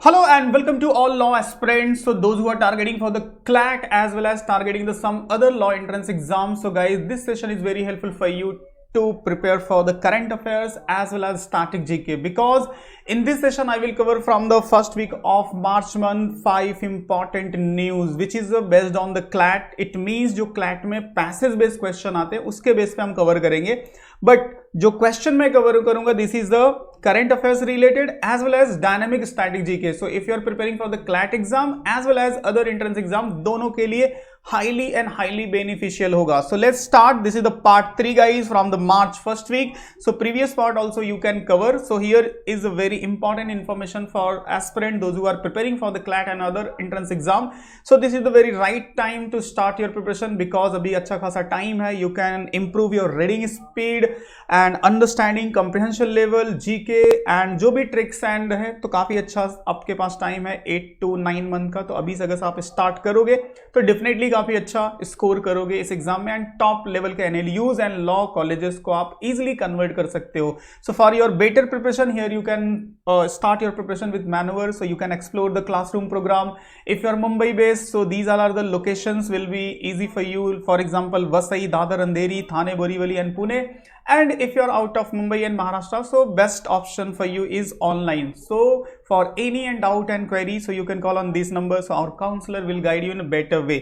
Hello and welcome to all law aspirants. So those who are targeting for the CLAT as well as targeting some other law entrance exams. So guys, this session is very helpful for you to prepare for the current affairs as well as static GK, because in this session I will cover from the first week of March month 5 important news which is based on the CLAT. It means जो CLAT में passage based question आते हैं उसके base पे हम cover करेंगे, but जो question मैं कवर करूंगा this is the current affairs related as well as dynamic static GK. So if you are preparing for the CLAT exam as well as other entrance exam, दोनों के लिए highly and highly beneficial होगा. So let's start. This is the part 3 guys from the March first week. So previous part also you can cover. So here is a very important information for aspirant, those who are preparing for the CLAT and other entrance exam. So this is the very right time to start your preparation because अभी अच्छा खासा time है. You can improve your reading speed and understanding comprehension level GK and जो भी tricks and है तो काफी अच्छा आपके पास time है 8 to 9 मंथ का. तो अभी से अगर आप स्टार्ट करोगे तो डेफिनेटली काफी अच्छा स्कोर करोगे इस एग्जाम में एंड टॉप लेवल के एनएलयूज एंड लॉ कॉलेजेस को आप इजीली कन्वर्ट कर सकते हो. So for your better preparation here you can start your preparation with maneuver, so you can explore the classroom program. If you are Mumbai based, so these all are the locations will be easy for you. For example, Vasai, Dadar, Andheri, Thane, Borivali and Pune. And if you are out of Mumbai and Maharashtra, so best option for you is online. So for any and doubt and query, so you can call on these numbers, so our counselor will guide you in a better way.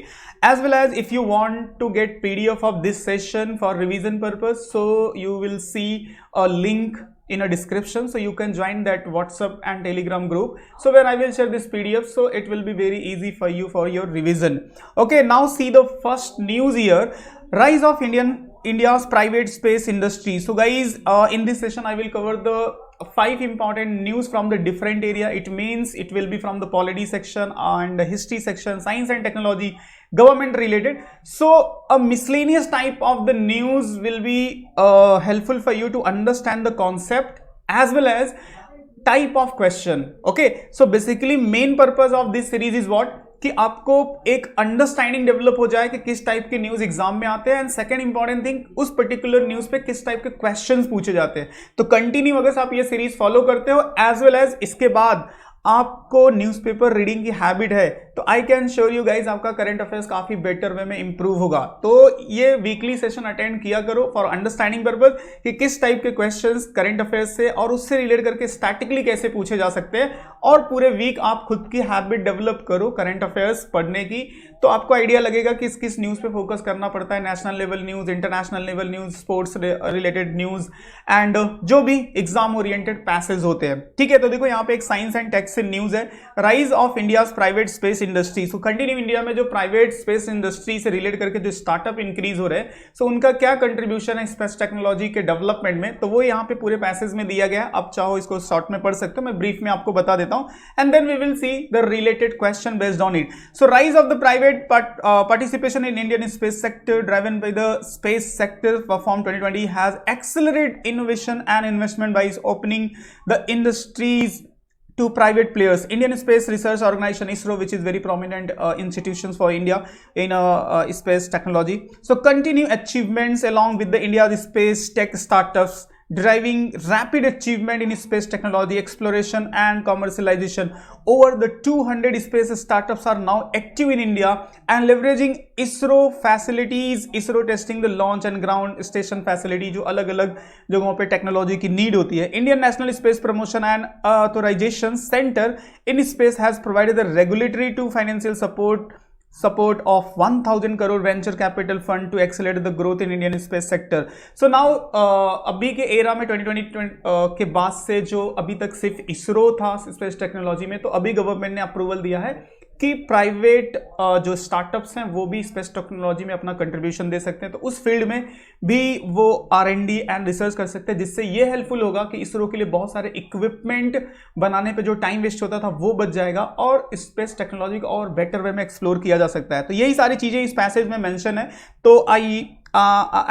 As well as if you want to get PDF of this session for revision purpose, so you will see a link in a description, so you can join that WhatsApp and Telegram group, so where I will share this PDF, so it will be very easy for you for your revision. Okay, now see the first news here. Rise of India's private space industry. So guys, in this session I will cover the 5 important news from the different area. It means it will be from the polity section and the history section, science and technology, government related. So a miscellaneous type of the news will be helpful for you to understand the concept as well as type of question. Okay, so basically main purpose of this series is what, कि आपको एक understanding develop हो जाए कि किस type के news exam में आते हैं एंड सेकंड इंपॉर्टेंट थिंग उस पर्टिकुलर न्यूज पे किस टाइप के क्वेश्चंस पूछे जाते हैं. तो कंटिन्यू अगर आप ये सीरीज फॉलो करते हो एज वेल एज इसके बाद आपको न्यूज़पेपर रीडिंग की हैबिट है तो आई कैन श्योर यू गाइज आपका करंट अफेयर्स काफी बेटर वे में इंप्रूव होगा. तो ये वीकली सेशन अटेंड किया करो फॉर अंडरस्टैंडिंग पर्पज कि किस टाइप के क्वेश्चंस करंट अफेयर्स से और उससे रिलेट करके स्टैटिकली कैसे पूछे जा सकते हैं, और पूरे वीक आप खुद की हैबिट डेवलप करो करंट अफेयर्स पढ़ने की. तो आपको आइडिया लगेगा कि किस न्यूज पे फोकस करना पड़ता है, national level news, international level news, sports related news and जो भी एग्जाम ओरिएंटेड पैसेज होते हैं. ठीक है, तो देखो यहाँ पे एक साइंस एंड टेक से न्यूज है, rise of India's private space industry. So continue India में जो प्राइवेट स्पेस इंडस्ट्री से रिलेट करके जो स्टार्टअप इंक्रीज हो रहे हैं, सो उनका क्या कंट्रीब्यूशन है स्पेस टेक्नोलॉजी के डेवलपमेंट में, तो वो यहाँ पे पूरे पैसेज में दिया गया है. आप चाहो इसको शॉर्ट में पढ़ सकते हो, मैं ब्रीफ में आपको बता देता हूं and then we will see the related question based on it. So rise of the private participation in Indian space sector driven by the space sector perform 2020 has accelerated innovation and investment by opening the industries to private players. Indian Space Research Organization ISRO, which is very prominent institutions for India in space technology. So continue achievements along with the India's space tech startups driving rapid achievement in space technology exploration and commercialization. Over the 200 space startups are now active in India and leveraging ISRO facilities. ISRO testing the launch and ground station facility जो अलग अलग जगहों पे technology की need होती है. Indian National Space Promotion and Authorization Center in Space has provided the regulatory to financial support of 1000 crore venture capital fund to accelerate the growth in Indian space sector. So now अभी के era में 2020 के बाद से जो अभी तक सिर्फ इसरो था स्पेस टेक्नोलॉजी में, तो अभी गवर्नमेंट ने अप्रूवल दिया है कि प्राइवेट जो स्टार्टअप्स हैं वो भी स्पेस टेक्नोलॉजी में अपना कंट्रीब्यूशन दे सकते हैं. तो उस फील्ड में भी वो R&D एंड रिसर्च कर सकते हैं, जिससे ये हेल्पफुल होगा कि इसरो के लिए बहुत सारे इक्विपमेंट बनाने पे जो टाइम वेस्ट होता था वो बच जाएगा और स्पेस टेक्नोलॉजी को और बेटर वे में एक्सप्लोर किया जा सकता है. तो यही सारी चीजें इस पैसेज में मेंशन है. तो आई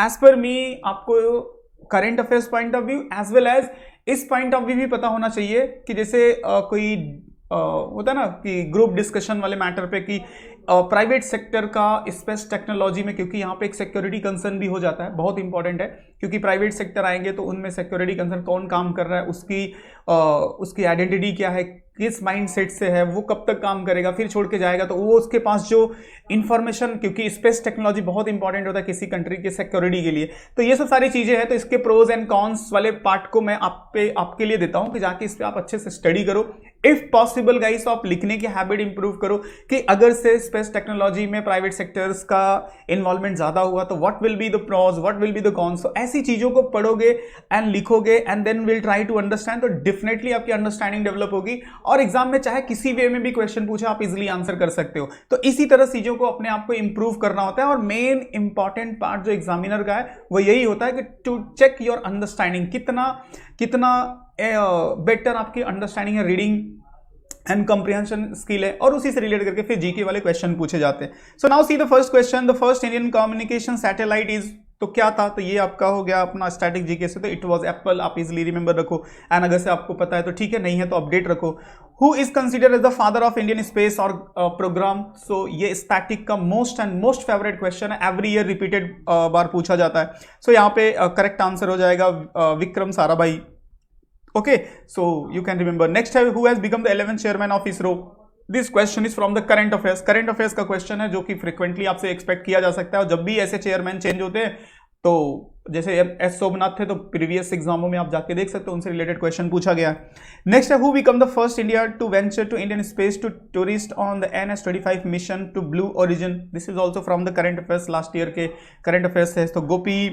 एज पर मी आपको current affairs point of view as well as इस पॉइंट ऑफ व्यू भी पता होना चाहिए कि जैसे कोई होता है ना कि ग्रुप डिस्कशन वाले मैटर पे कि प्राइवेट सेक्टर का स्पेस टेक्नोलॉजी में, क्योंकि यहाँ पे एक सिक्योरिटी कंसर्न भी हो जाता है, बहुत इंपॉर्टेंट है, क्योंकि प्राइवेट सेक्टर आएंगे तो उनमें सिक्योरिटी कंसर्न कौन काम कर रहा है, उसकी आइडेंटिटी क्या है, किस माइंडसेट से है, वो कब तक काम करेगा, फिर छोड़ के जाएगा, तो वो उसके पास जो इंफॉर्मेशन, क्योंकि स्पेस टेक्नोलॉजी बहुत इंपॉर्टेंट होता है किसी कंट्री के सिक्योरिटी के लिए, तो ये सब सारी चीजें हैं। तो इसके प्रोज एंड कॉन्स वाले पार्ट को मैं आपके लिए देता हूं कि जाके इस पे आप अच्छे से स्टडी करो। इफ पॉसिबल गाइस आप लिखने की हैबिट इंप्रूव करो कि अगर से स्पेस टेक्नोलॉजी में प्राइवेट सेक्टर्स का इन्वॉल्वमेंट ज्यादा हुआ तो what will be the pros, what will be the cons. तो ऐसी चीजों को पढ़ोगे एंड लिखोगे and then will try to understand, तो डेफिनेटली आपकी अंडरस्टैंडिंग डेवलप होगी और एग्जाम में चाहे किसी वे में भी क्वेश्चन पूछे आप इजिली आंसर कर सकते हो। तो इसी तरह चीजों को अपने आप को इंप्रूव करना होता है और मेन इंपॉर्टेंट पार्ट जो एग्जामिनर का है वो यही होता है कि टू चेक योर अंडरस्टैंडिंग, कितना बेटर आपकी अंडरस्टैंडिंग है, रीडिंग एंड कॉम्प्रिहेंशन स्किल है, और उसी से रिलेट करके फिर जीके वाले क्वेश्चन पूछे जाते हैं। So now see the first question, the first Indian communication satellite is, तो क्या था, तो ये आपका हो गया अपना स्टैटिक जीके से, तो इट वाज एप्पल, आप इजीली रिमेंबर रखो। एंड अगर से आपको पता है तो ठीक है, नहीं है तो अपडेट रखो। Who is considered as the father of Indian space और प्रोग्राम, सो ये स्टैटिक का मोस्ट फेवरेट क्वेश्चन है, एवरी ईयर रिपीटेड बार पूछा जाता है। सो यहाँ पे करेक्ट आंसर हो जाएगा Vikram Sarabhai. Okay, so you can remember. Next है, who has become the 11th chairman of ISRO? This question is from the current affairs. Current affairs का क्वेश्चन है जो कि फ्रिक्वेंटली आपसे एक्सपेक्ट किया जा सकता है, और जब भी ऐसे चेयरमैन चेंज होते हैं तो जैसे एस सोमनाथ थे तो प्रीवियस एग्जामों में आप जाके देख सकते हो, उनसे रिलेटेड क्वेश्चन पूछा गया है। नेक्स्ट है, who become the first India to venture to Indian space to tourist on the NS-25 mission to Blue Origin. This is also from the current affairs, last year के current affairs है। तो गोपी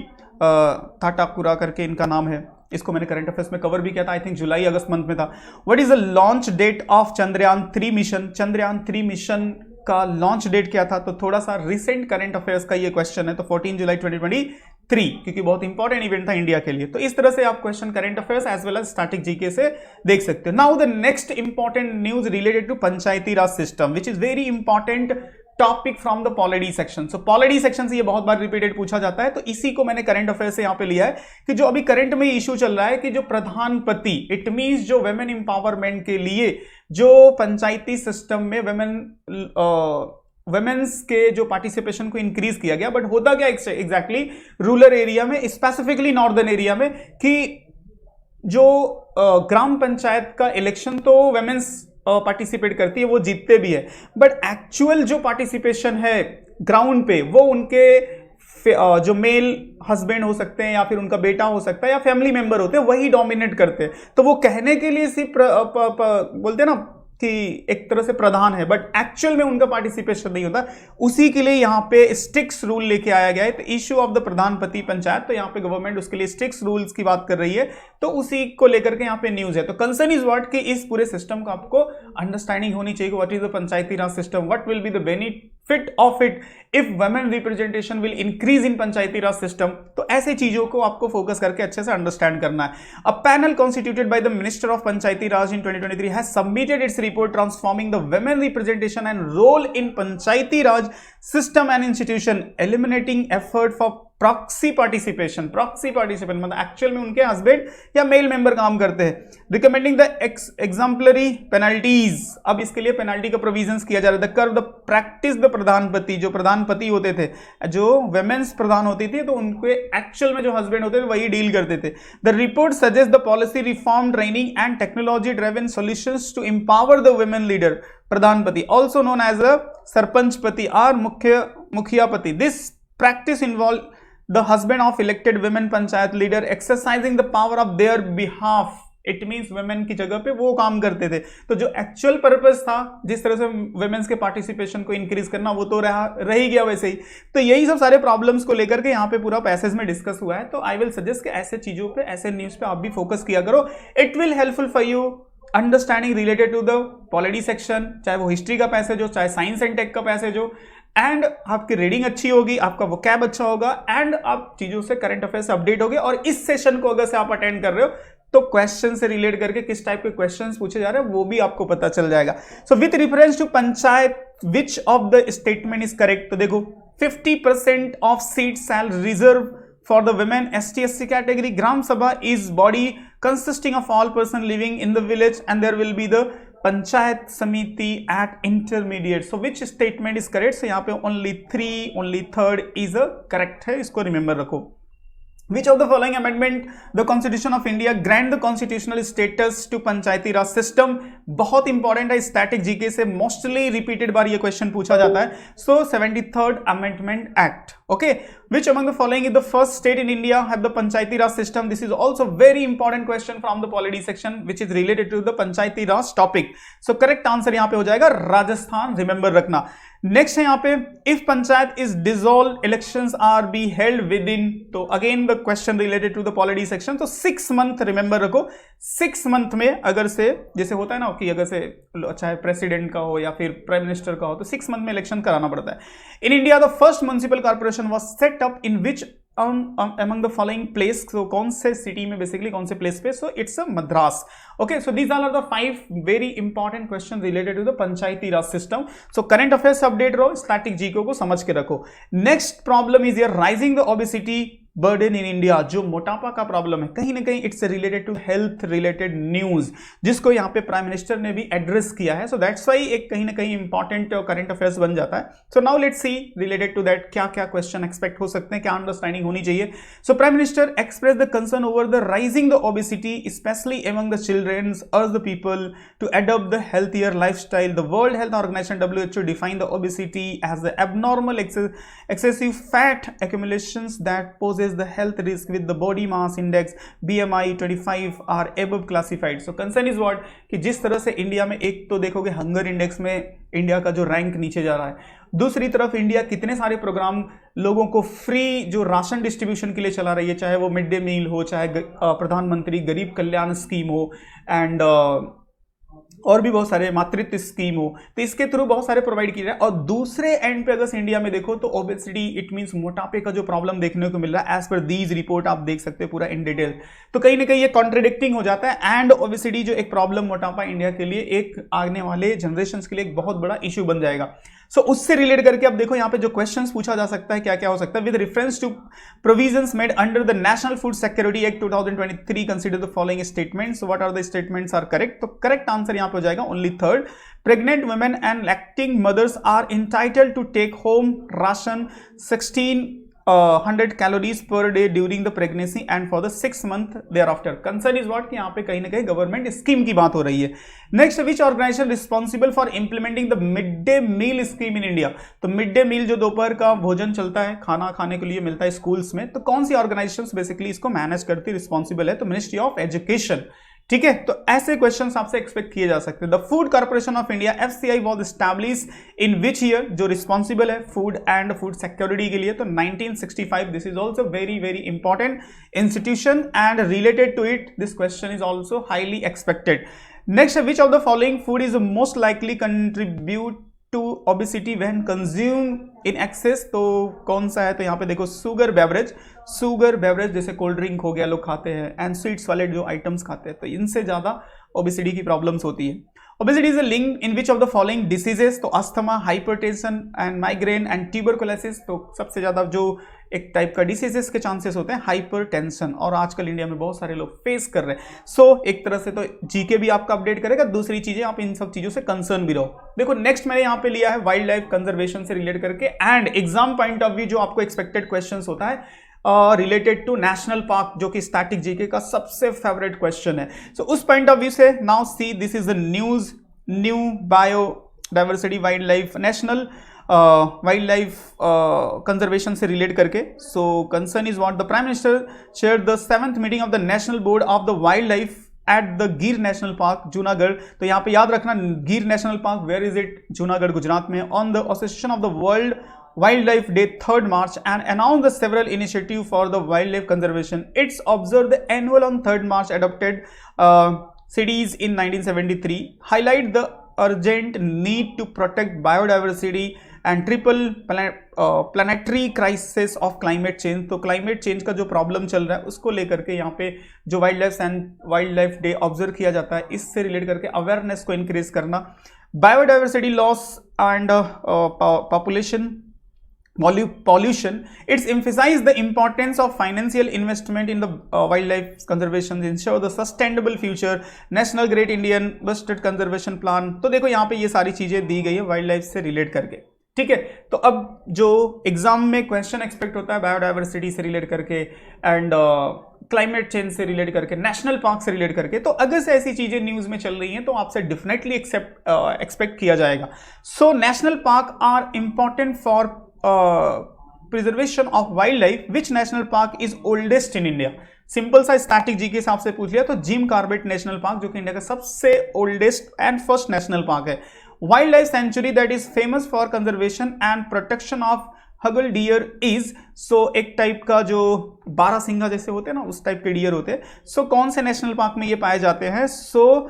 थाटाकुरा करके इनका नाम है, इसको मैंने करंट अफेयर्स में कवर भी किया था, I think July August month में था। What is the launch date of Chandrayaan 3 mission? Chandrayaan 3 mission का लॉन्च डेट क्या था? तो थोड़ा सा रिसेंट करंट अफेयर्स का ये क्वेश्चन है, तो 14 जुलाई 2023, क्योंकि बहुत इंपॉर्टेंट इवेंट था इंडिया के लिए। तो इस तरह से आप question current affairs as well as static GK से देख सकते हो। Now the next important news related to Panchayati Raj system, which is very important topic from the polity section. So polity section से ये बहुत बार रिपीटेड पूछा जाता है, तो इसी को मैंने करंट अफेयर से यहां पे लिया है कि जो अभी करंट में इशू चल रहा है कि जो प्रधानपति, इट मींस जो वुमेन एम्पावरमेंट के लिए जो पंचायती सिस्टम में वुमेन्स के जो पार्टिसिपेशन को इंक्रीज किया गया, बट होता क्या एग्जैक्टली रूरल एरिया में, स्पेसिफिकली नॉर्दर्न एरिया में, कि जो ग्राम पंचायत का इलेक्शन तो वुमेन्स पार्टिसिपेट करती है, वो जीतते भी है, बट एक्चुअल जो पार्टिसिपेशन है ग्राउंड पे वो उनके जो मेल हस्बैंड हो सकते हैं या फिर उनका बेटा हो सकता है या फैमिली मेंबर होते हैं, वही डोमिनेट करते हैं। तो वो कहने के लिए सिर्फ बोलते हैं ना कि एक तरह से प्रधान है, बट एक्चुअल में उनका पार्टिसिपेशन नहीं होता। उसी के लिए यहाँ पे स्ट्रिक्ट रूल लेके आया गया है, तो इश्यू ऑफ द प्रधानपति पंचायत, तो यहाँ पे गवर्नमेंट उसके लिए स्ट्रिक्ट रूल्स की बात कर रही है, तो उसी को लेकर के यहाँ पे न्यूज है। तो कंसर्न इज व्हाट कि इस पूरे सिस्टम को आपको अंडरस्टैंडिंग होनी चाहिए, what is the Panchayati Raj system, what will be the benefit of it if women representation will increase in Panchayati Raj system. तो ऐसे चीजों को आपको फोकस करके अच्छे से अंडरस्टैंड करना है। A panel constituted by the minister of Panchayati Raj in 2023 has submitted its report transforming the women representation and role in Panchayati Raj system and institution, eliminating effort for proxy participation मतलब एक्चुअल में उनके हस्बैंड या male member काम करते हैं। Recommending the exemplary penalties, अब इसके लिए पेनल्टी का प्रोविजंस किया जा रहा है। The curb the practice the pradhanpati, जो प्रधानपति होते थे, जो वुमेन्स प्रधान होती थी, तो उनके एक्चुअल में जो हस्बैंड होते थे वही डील करते थे। The report suggest the policy reform, training and technology driven solutions to empower the women leader, pradhanpati, also known as a sarpanchpati और mukhiyapati. This practice involve the husband of elected women panchayat leader exercising the power of their behalf. It means women की जगह पे वो काम करते थे। तो जो एक्चुअल पर्पस था जिस तरह से वुमेन्स के पार्टिसिपेशन को इंक्रीज करना, वो तो रह ही गया वैसे ही। तो यही सब सारे प्रॉब्लम्स को लेकर के यहाँ पे पूरा पैसेज में डिस्कस हुआ है। तो आई विल सजेस्ट कि ऐसे चीजों पे, ऐसे न्यूज पे आप भी फोकस किया करो। It will helpful for you understanding related to the polity section, चाहे वो हिस्ट्री का पैसेज हो, चाहे साइंस एंड टेक का पैसेज हो, एंड आपकी रीडिंग अच्छी होगी, आपका वोकैब अच्छा होगा, एंड आप चीजों से करंट अफेयर से अपडेट होगे। और इस सेशन को अगर से आप अटेंड कर रहे हो तो क्वेश्चन से रिलेट करके किस टाइप के क्वेश्चंस पूछे जा रहे हैं वो भी आपको पता चल जाएगा। So with reference to panchayat, which of the statement is correct? तो देखो 50% of seats shall reserve for the women ST/SC category. Gram Sabha is body consisting of all person living in the village, and there will be the Panchayat Samiti at intermediate. So which statement is correct? So यहाँ पे only 3, only third is a correct है, इसको remember रखो। Which of the following amendment the Constitution of India grant the constitutional status to Panchayati Raj system? बहुत important है, static GK से mostly repeated बार ये question पूछा जाता है. So 73rd Amendment Act. Okay, which among the following is the first state in India have the Panchayati Raj system? This is also very important question from the polity section which is related to the Panchayati Raj topic. So correct answer यहाँ पे हो जाएगा Rajasthan. Remember रखना. Next है यहाँ पे if panchayat is dissolve elections are be held within, तो again the question related to the polity section. तो 6 मंथ रिमेंबर रखो, 6 मंथ में अगर से जैसे होता है ना कि अगर से चाहे प्रेसिडेंट का हो या फिर प्राइम मिनिस्टर का हो तो 6 मंथ में इलेक्शन कराना पड़ता है. In India the first municipal corporation was set up in which among the following place? So कौन से सिटी में बेसिकली कौन से प्लेस पे? So it's a Madras. Okay, so these all are the 5 very important questions related to the Panchayati Raj system. So current affairs update रहो, static GK को समझ के रखो. Next problem is here rising the obesity burden in India. जो मोटापा का problem है कहीं ना कहीं it's related to health related news, जिसको यहाँ पे प्राइम मिनिस्टर ने भी एड्रेस किया है. सो दैट्स वाई एक कहीं ना कहीं इंपॉर्टेंट करंट अफेयर्स बन जाता है. So now let's see related to that क्या क्या क्वेश्चन एक्सपेक्ट हो सकते हैं, क्या अंडरस्टैंडिंग होनी चाहिए. So prime minister express the concern over the rising the obesity specially among the children, urge the people to adopt the healthier lifestyle. The world health organization WHO define the obesity as the abnormal excessive fat accumulations that poses the health risk with the body mass index BMI 25 are above classified. So concern is what कि जिस तरह से India में एक तो देखोगे hunger index में India का जो रैंक नीचे जा रहा है, दूसरी तरफ इंडिया कितने सारे प्रोग्राम लोगों को फ्री जो राशन डिस्ट्रीब्यूशन के लिए चला रही है, चाहे वो मिड डे मील हो, चाहे प्रधानमंत्री गरीब कल्याण स्कीम हो एंड और भी बहुत सारे मातृत्व स्कीम हो, तो इसके थ्रू बहुत सारे प्रोवाइड किए रहे हैं. और दूसरे एंड पे अगर इंडिया में देखो तो ओबेसिटी इट मींस मोटापे का जो प्रॉब्लम देखने को मिल रहा है एज पर दीज रिपोर्ट आप देख सकते हो पूरा इन डिटेल. तो कहीं ना कहीं ये कॉन्ट्रडिक्टिंग हो जाता है एंड ओबेसिटी जो एक प्रॉब्लम मोटापा इंडिया के लिए एक आने वाले जनरेशन के लिए एक बहुत बड़ा इश्यू बन जाएगा. सो उससे रिलेट करके अब देखो यहाँ पे जो क्वेश्चंस पूछा जा सकता है क्या क्या हो सकता है. With reference to provisions made under the national food security act 2023 consider the following statements. What are the statements are correct? तो करेक्ट आंसर यहाँ पे हो जाएगा only third. Pregnant women and lactating mothers are entitled to take home ration 1600 calories per day during the pregnancy and for the 6 month thereafter. Concern is what कि यहाँ पे कहीं ना कहीं गवर्नमेंट स्कीम की बात हो रही है. Next, which organization responsible for implementing the mid day meal scheme in India? तो मिड डे मील जो दोपहर का भोजन चलता है, खाना खाने के लिए मिलता है स्कूल्स में, तो कौन सी ऑर्गेनाइजेशन बेसिकली इसको मैनेज करती, रिस्पॉन्सिबल है? तो मिनिस्ट्री ऑफ एजुकेशन. ठीक है, तो ऐसे क्वेश्चंस आपसे एक्सपेक्ट किए जा सकते हैं. The food corporation of India FCI was established in which year? जो रिस्पॉन्सिबल है फूड एंड फूड सिक्योरिटी के लिए, तो 1965. This is also very very important institution and related to it this question is also highly expected. Next, which of the following food is most likely contribute to obesity when consume in excess? तो कौन सा है? तो यहाँ पे देखो sugar beverage जैसे cold drink हो गया लोग खाते हैं एंड स्वीट्स वाले जो आइटम्स खाते हैं, तो इनसे ज्यादा ओबेसिटी की प्रॉब्लम्स होती है. Obesity is a link in which of the following diseases? तो asthma, hypertension and migraine and tuberculosis. तो सबसे ज्यादा जो एक टाइप का डिसीजेस के चांसेस होते हैं हाइपरटेंशन, और आजकल इंडिया में बहुत सारे लोग फेस कर रहे हैं. सो एक तरह से तो जीके भी आपका अपडेट करेगा, दूसरी चीजें आप इन सब चीजों से कंसर्न भी रहो. देखो नेक्स्ट मैंने यहाँ पे लिया है वाइल्ड लाइफ कंजर्वेशन से रिलेट करके and exam point of view जो आपको एक्सपेक्टेड क्वेश्चन होता है रिलेटेड टू नेशनल पार्क, जो कि स्टैटिक जीके का सबसे फेवरेट क्वेश्चन है. सो उस पॉइंट ऑफ व्यू से now see this is the new biodiversity wildlife national wildlife conservation से रिलेट करके. So concern is what the prime minister chair the 7th meeting of the national board of the wildlife at the Gir National Park Junagadh. तो यहाँ पे याद रखना Gir National Park where is it? Junagadh Gujarat में. On the association of the world Wildlife Day 3rd March and announced the several initiatives for the wildlife conservation. It's observed the annual on 3rd March adopted cities in 1973 highlight the urgent need to protect biodiversity and triple planetary crisis of climate change. तो climate change का जो problem चल रहा है उसको लेकर के यहाँ पे जो वाइल्ड लाइफ डे ऑब्जर्व किया जाता है, इससे रिलेट करके अवेयरनेस को इंक्रीज करना. Biodiversity loss and population pollution. It's emphasized the importance of financial investment in the wildlife conservation to ensure the sustainable future. National Great Indian Bustard Conservation Plan. तो देखो यहाँ पे ये सारी चीजें दी गई है वाइल्ड लाइफ से रिलेट करके. ठीक है। तो अब जो एग्जाम में क्वेश्चन एक्सपेक्ट होता है बायोडाइवर्सिटी से रिलेट करके एंड क्लाइमेट चेंज से रिलेट करके, नेशनल पार्क से रिलेट करके, तो अगर से ऐसी चीजें न्यूज में चल रही हैं तो आपसे डेफिनेटली एक्सपेक्ट किया जाएगा। So national park are important for preservation of wild life. Which national park is oldest in India? Simple सा स्टैटिक जी के हिसाब से पूछ लिया तो जिम कॉर्बेट नेशनल पार्क, जो कि इंडिया का सबसे oldest and first national park है। Wild life sanctuary that is famous for conservation and protection of hangul deer is, so एक टाइप का जो बारहसिंगा जैसे होते हैं ना, उस टाइप के डियर होते हैं। सो कौन से नेशनल पार्क में ये पाए जाते हैं? सो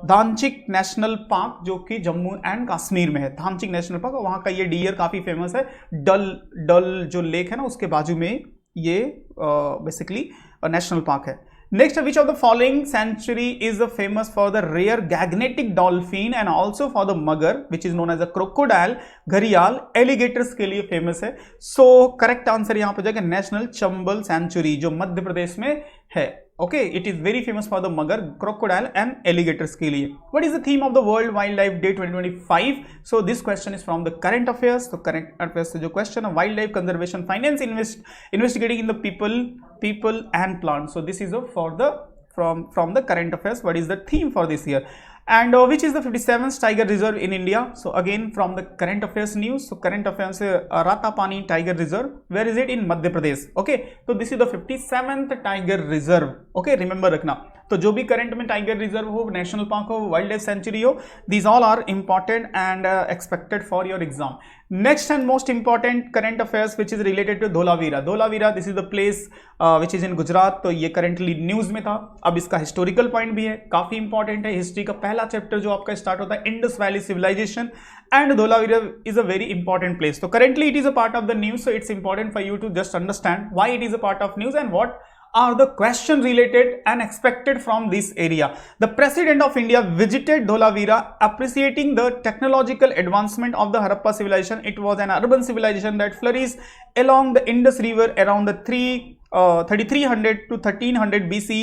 धानचिक नेशनल पार्क, जो कि जम्मू एंड कश्मीर में है, धानचिक नेशनल पार्क, वहां का ये डियर काफी फेमस है। डल जो लेक है ना, उसके बाजू में ये बेसिकली नेशनल पार्क है। Next, which of the following sanctuary is famous for the rare gagnetic dolphin and also for the mugger, which is known as a crocodile, घड़ियाल, alligators के लिए फेमस है? So correct answer यहाँ पे जाएगा national Chambal century, जो मध्य प्रदेश में है। Okay, it is very famous for the mugger, crocodile and alligators के लिए। What is the theme of the World Wildlife Day 2025? So this question is from the current affairs। तो current affairs से जो question है, wildlife conservation finance investigating in the people and plants। So this is for the from the current affairs. What is the theme for this year? And which is the 57th tiger reserve in India? So again from the current affairs news. So current affairs से Ratapani tiger reserve, where is it? In Madhya Pradesh. Okay, तो this is the 57th tiger reserve। Okay, remember रखना। तो जो भी current में tiger reserve हो, national park हो, wild life sanctuary हो, these all are important and expected for your exam. Next and most important current affairs which is related to Dholavira. Dholavira, this is the place which is in Gujarat. तो ये currently news में था। अब इसका historical point भी है, काफी इंपॉर्टेंट है। हिस्ट्री का पहला चैप्टर जो आपका स्टार्ट होता है, Indus valley Civilisation, and Dholavira is a very important place. तो currently it is a part of the news, so it's important for you to just understand why it is a part of news and what are the question related and expected from this area. The President of India visited Dholavira, appreciating the technological advancement of the Harappa civilization. It was an urban civilization that flourished along the Indus River around the 3300 to 1300 BC.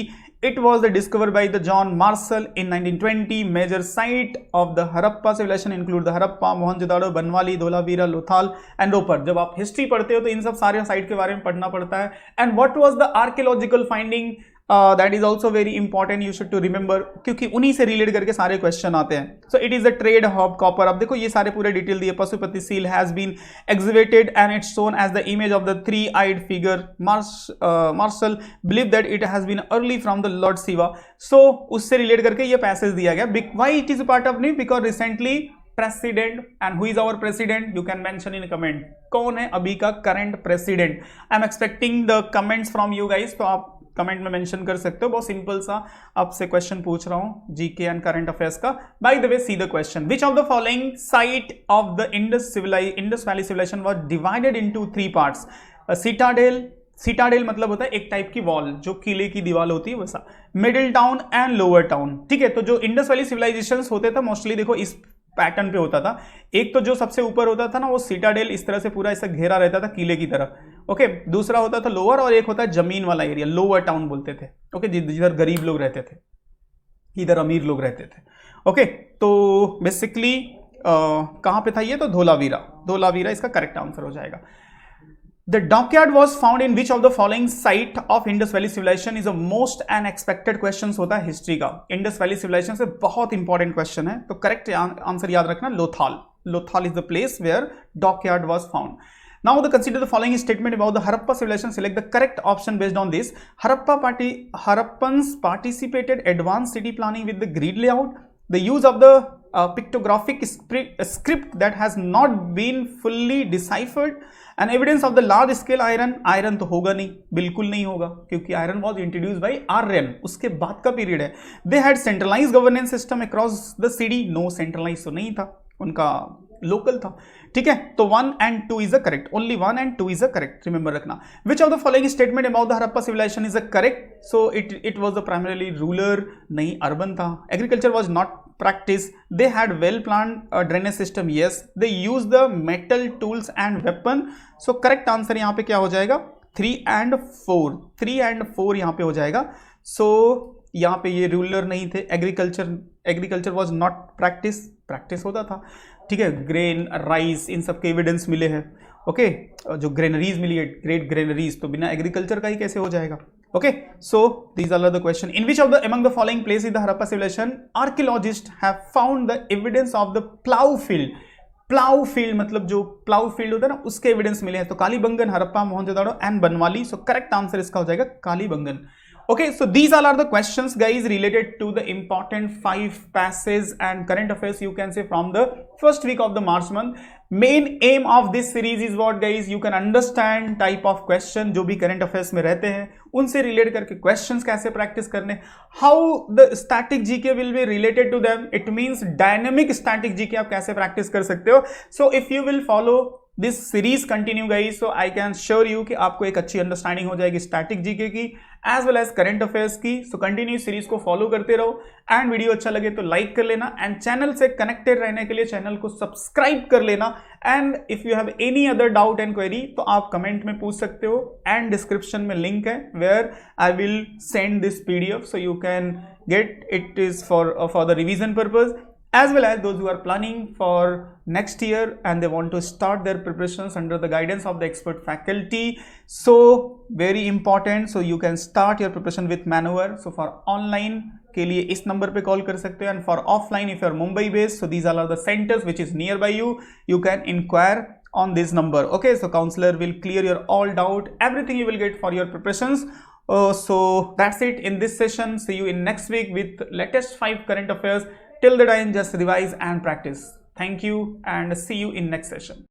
It was discovered by the John Marshall in 1920. Major site of the Harappa civilization include the Harappa, Mohenjo-daro, Banwali, Dholavira, Lothal and Ropar. जब आप history पढ़ते हो तो इन सब सारे site के बारे में पढ़ना पड़ता है। And what was the archaeological finding? That is also very important, you should to remember, क्योंकि उन्हीं से रिलेट करके सारे क्वेश्चन आते हैं। So it is the trade hub copper। अब देखो ये सारे पूरे डिटेल दिए। Pashupati seal has been exhibited and it's shown as the image of the three-eyed figure। Marshall believed that it has been early from the Lord Shiva। So उससे relate करके ये passage दिया गया। Why it is a part of new? Because recently president, and who is our president? You can mention in a comment। कौन है अभी का current president? I am expecting the comments from you guys, तो आप comment में mention कर सकते हो। बहुत सिंपल सा आपसे क्वेश्चन पूछ रहा हूं जीके एंड करंट अफेयर्स का। By the way, see the question. Which of the following site of the Indus valley civilization was divided into 3 parts? Citadel मतलब होता है एक टाइप की वॉल, जो किले की दीवार होती है वैसा। Middle town and lower town, ठीक है। तो जो इंडस वैली सिविलाइजेशन होते थे मोस्टली देखो इस पैटर्न पे होता था। एक तो जो सबसे ऊपर होता था ना, वो सिटाडेल इस तरह से पूरा ऐसा घेरा रहता था किले की तरह। ओके, दूसरा होता था लोअर, और एक होता है जमीन वाला एरिया, लोअर टाउन बोलते थे। ओके, जिधर गरीब लोग रहते थे, इधर अमीर लोग रहते थे। ओके, तो बेसिकली कहां पे था ये? तो धोलावीरा इसका करेक्ट आंसर हो जाएगा। The dockyard was found in which of the following site of Indus Valley Civilization is a most unexpected questions होता है हिस्ट्री का। Indus Valley Civilization से बहुत इंपॉर्टेंट क्वेश्चन है, तो करेक्ट आंसर याद रखना Lothal is the place where dockyard was found. Now consider the following statement about the Harappa civilization. Select the correct option based on this. Harappans participated advanced city planning with the grid layout. The use of the pictographic script that has not been fully deciphered. And evidence of the large scale iron तो होगा नहीं, बिल्कुल नहीं होगा, क्योंकि iron was introduce by Aryan, उसके बाद का पीरियड है। They had centralize governance system across the city. No, centralize तो नहीं था, उनका लोकल था, ठीक है। तो 1 and 2 is a correct, only 1 and 2 is a correct, remember रखना। Which of the following statement about the Harappa civilisation is a correct? So it was the primarily rural, नहीं अर्बन था। Agriculture was not practice. They had well planned drainage system, yes. They used the metal tools and weapon. So correct answer यहाँ पे क्या हो जाएगा? 3 and 4 यहाँ पे हो जाएगा। So यहाँ पे ये रूलर नहीं थे। एग्रीकल्चर वॉज नॉट प्रैक्टिस होता था। ठीक है, ग्रेन, राइस, इन सब के एविडेंस मिले हैं। ओके, जो ग्रेनरीज मिली है, ग्रेट ग्रेनरीज, तो बिना एग्रीकल्चर का ही कैसे हो जाएगा। Okay, so these are the question. In which of the among the following places in the Harappa civilization archaeologists have found the evidence of the plow field? Plough field मतलब जो plough field होता है ना, उसके evidence मिले हैं। तो Kalibangan, Harappa, Mohenjodaro and Banawali. So correct answer इसका हो जाएगा Kalibangan. Okay, so these all are the questions guys related to the important 5 passages and current affairs you can say from the first week of the March month. Main aim of this series is what guys, you can understand type of question जो भी current affairs में रहते हैं उनसे relate करके questions कैसे practice करने, how the static GK will be related to them, it means dynamic static GK आप कैसे practice कर सकते हो। So if you will follow this series continue guys, so I can sure you कि आपको एक अच्छी अंडरस्टैंडिंग हो जाएगी स्टैटिक जीके की as well as current affairs की। सो कंटिन्यू सीरीज को फॉलो करते रहो एंड वीडियो अच्छा लगे तो लाइक कर लेना एंड चैनल से कनेक्टेड रहने के लिए चैनल को सब्सक्राइब कर लेना। And if you have any other doubt and query तो आप कमेंट में पूछ सकते हो एंड डिस्क्रिप्शन में लिंक है where I will send this PDF so you can get it is for the revision purpose, as well as those who are planning for next year and they want to start their preparations under the guidance of the expert faculty. So very important, so you can start your preparation with Maneuver. So for online के लिए इस number पे call कर सकते हो and for offline if you are Mumbai based, so these are the centers which is nearby you can inquire on this number. Okay, so counselor will clear your all doubt, everything you will get for your preparations. So that's it in this session. See you in next week with latest 5 current affairs. Till the time, just revise and practice. Thank you and see you in next session.